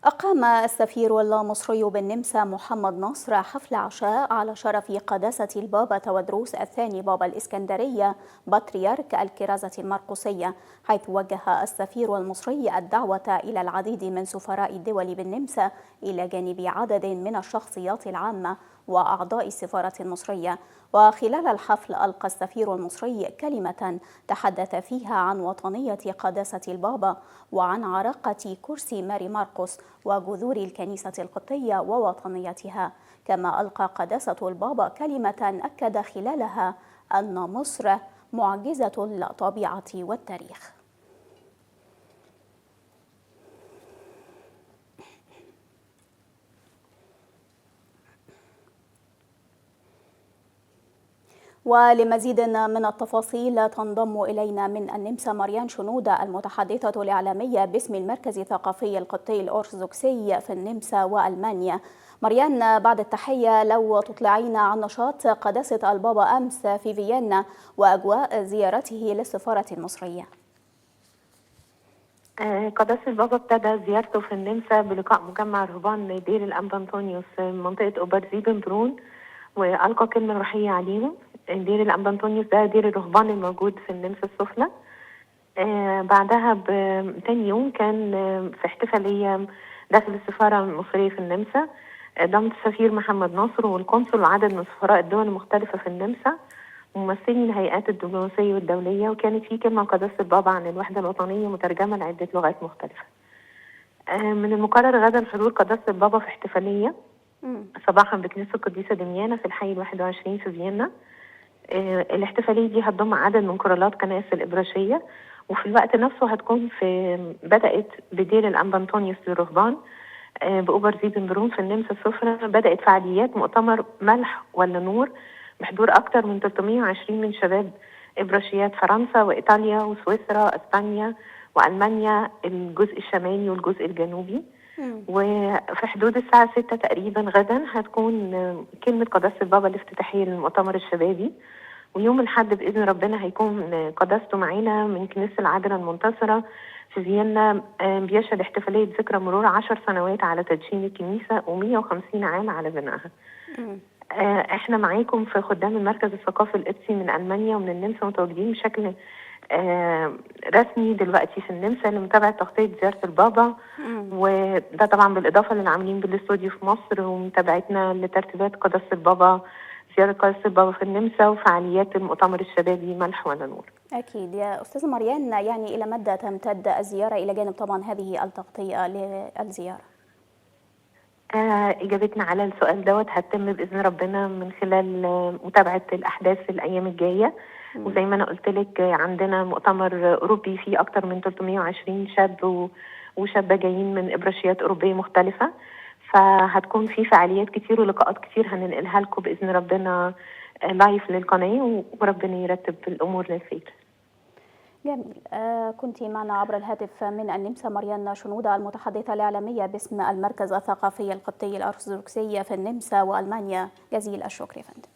أقام السفير اللامصري بالنمسا محمد نصر حفل عشاء على شرف قداسة البابا تودروس الثاني بابا الإسكندرية بطريرك الكرازة المرقسية، حيث وجه السفير المصري الدعوة إلى العديد من سفراء الدول بالنمسا إلى جانب عدد من الشخصيات العامة وأعضاء السفارة المصرية. وخلال الحفل ألقى السفير المصري كلمة تحدث فيها عن وطنية قداسة البابا وعن عراقة كرسي ماري مرقس وجذور الكنيسة القبطية ووطنيتها. كما ألقى قداسة البابا كلمة أكد خلالها أن مصر معجزة الطبيعة والتاريخ. ولمزيد من التفاصيل تنضم إلينا من النمسا مريان شنودة المتحدثة الإعلامية باسم المركز الثقافي القبطي الأرثوذكسي في النمسا وألمانيا. مريان، بعد التحية لو تطلعينا عن نشاط قداسة البابا أمس في فيينا وأجواء زيارته للسفارة المصرية. قداسة البابا ابتدى زيارته في النمسا بلقاء مجمع رهبان دير الأنبا أنطونيوس منطقة أوبرزيبنبرون، وألقى كلمة روحية عليهم. دير الأنبا أنطونيوس ده دير الرهبان الموجود في النمسا السفلى. بعدها بتاني يوم كان في احتفالية داخل السفارة المصرية في النمسا، ضمن السفير محمد ناصر والقنصل وعدد من سفراء الدول المختلفة في النمسا ممثلين الهيئات الدبلوماسية والدولية، وكانت في كلمة قداسة البابا عن الوحدة الوطنية مترجمة لعدة لغات مختلفة. من المقرر غدا حضور قداسة البابا في احتفالية صباحا بكنيسة القديسة دميانة في الحي 21 في فيينا. الاحتفالية دي هتضم عدد من كورالات كنائس الإبراشية، وفي الوقت نفسه هتكون بدأت بدير الأنبا أنطونيوس للرهبان بأوبرزيبنبرون في النمسا السفلى. بدأت فعاليات مؤتمر ملح ولا نور بحضور أكثر من 320 من شباب إبراشيات فرنسا وإيطاليا وسويسرا أسبانيا وألمانيا، الجزء الشمالي والجزء الجنوبي. وفي حدود الساعة 6 تقريبا غدا هتكون كلمة قداسة البابا الافتتاحية للمؤتمر الشبابي. ويوم الأحد بإذن ربنا هيكون قداسته معانا من كنيسة العذراء المنتصرة في فيينا، بيشهد احتفالية ذكرى مرور 10 سنوات على تدشين الكنيسة و150 عام على بنائها. احنا معاكم في خدام المركز الثقافي القبطي من ألمانيا ومن النمسا، متواجدين بشكل رسمي دلوقتي في النمسا لمتابعة تغطية زيارة البابا. وده طبعا بالإضافة للعاملين بالاستوديو في مصر ومتابعتنا لترتيبات قداسة البابا، زيارة قداسة البابا في النمسا وفعاليات المؤتمر الشبابي ملح ولا نور. أكيد يا أستاذة مريان، يعني إلى مدى تمتد الزيارة إلى جانب طبعا هذه التغطية للزيارة؟ إجابتنا على السؤال دوت هتتم بإذن ربنا من خلال متابعة الأحداث في الأيام الجاية. وزي ما أنا قلت لك عندنا مؤتمر أوروبي فيه أكتر من 320 شاب وشابة جايين من إبراشيات أوروبية مختلفة، فهتكون في فعاليات كتير ولقاءات كتير هننقلها لكم بإذن ربنا لايف للقناة، وربنا يرتب الأمور للخير. جميل. كنت معنا عبر الهاتف من النمسا مريان شنودة المتحدثة الإعلامية باسم المركز الثقافي القبطي الأرثوذكسي في النمسا وألمانيا. جزيل الشكر يا فندم.